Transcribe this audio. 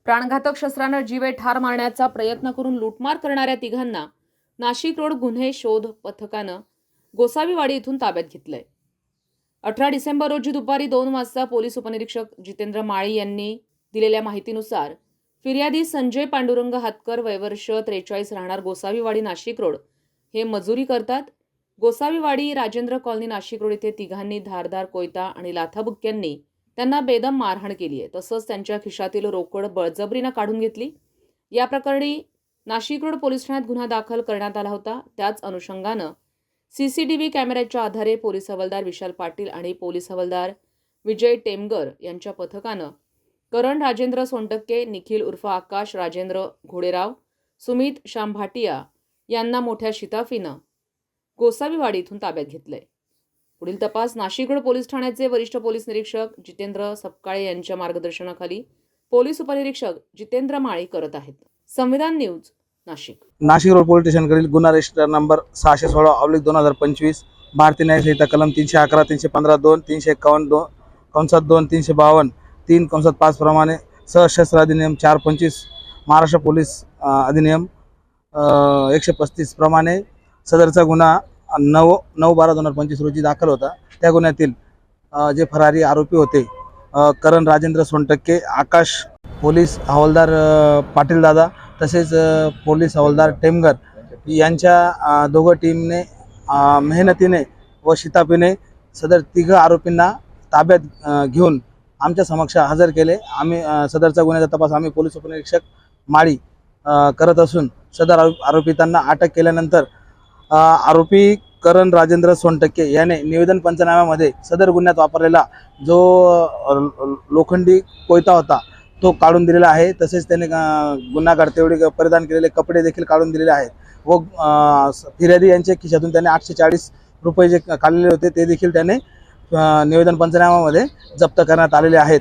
प्राणघातक शस्त्रानं जीवे ठार मारण्याचा प्रयत्न करून लूटमार करणाऱ्या तिघांना नाशिक रोड गुन्हे शोध पथकानं गोसावीवाडी इथून ताब्यात घेतलंय। 18 डिसेंबर रोजी दुपारी 2 वाजता पोलीस उपनिरीक्षक जितेंद्र माळी यांनी दिलेल्या माहितीनुसार फिर्यादी संजय पांडुरंग हातकर वय वर्ष 43 राहणार गोसावीवाडी नाशिक रोड हे मजुरी करतात। गोसावीवाडी राजेंद्र कॉलनी नाशिक रोड इथे तिघांनी धारदार कोयता आणि लाथाबुक्क्यांनी त्यांना बेदम मारहाण केली आहे। तसंच त्यांच्या खिशातील रोकड बळजबरीनं काढून घेतली। या प्रकरणी नाशिक रोड पोलीस ठाण्यात गुन्हा दाखल करण्यात आला होता। त्याच अनुषंगानं सीसीटीव्ही कॅमेऱ्याच्या आधारे पोलीस हवालदार विशाल पाटील आणि पोलीस हवालदार विजय टेमगर यांच्या पथकानं करण राजेंद्र सोनटक्के, निखिल उर्फ आकाश राजेंद्र घोडेराव, सुमित श्याम भाटिया यांना मोठ्या शिताफीनं गोसावीवाडी इथून ताब्यात घेतलंय। पुढील तपास नाशिक रोड पोलीस ठाण्याचे वरिष्ठ पोलीस निरीक्षक जितेंद्र सपकाळे यांच्या मार्गदर्शनाखाली पोलीस उपनिरीक्षक जितेंद्र माळी करत आहेत। Samvidhan news Nashik. Nashik road police स्टेशनकडील गुन्हा रजिस्टर नंबर 616/2025 भारतीय न्याय संहिता कलम 311, 315, 2, 351, 2 352, 3 प्रमाणे सशस्त्र अधिनियम 425, महाराष्ट्र पोलीस अधिनियम 135 प्रमाणे सदरचा गुन्हा 9/12/2025 रोजी दाखल होता। त्या गुन्ह्यातील जे फरारी आरोपी होते करण राजेंद्र सोनटक्के, आकाश पोलीस हवालदार पाटील दादा तसेच पोलीस हवालदार टेमगर यांच्या दोघं टीमने मेहनतीने व शिताफीने सदर तिघ आरोपींना ताब्यात घेऊन आमच्या समक्ष हजर केले। आम्ही सदरचा गुन्ह्याचा तपास आम्ही पोलीस उपनिरीक्षक माळी करत असून सदर आरोपितांना अटक केल्यानंतर आरोपी करण राजेंद्र सोनटक्के याने निवेदन पंचनाम्यामध्ये सदर गुन्ह्यात वापरलेला जो लोखंडी कोयता होता तो काढून दिलेला आहे। तसेच त्याने गुन्हागार तेवढे परिधान केलेले कपडे देखील काढून दिलेले आहेत व फिर्यादी यांच्या खिशातून त्याने 840 रुपये जे काढलेले होते ते देखील त्याने निवेदन पंचनाम्यामध्ये जप्त करण्यात आलेले आहेत।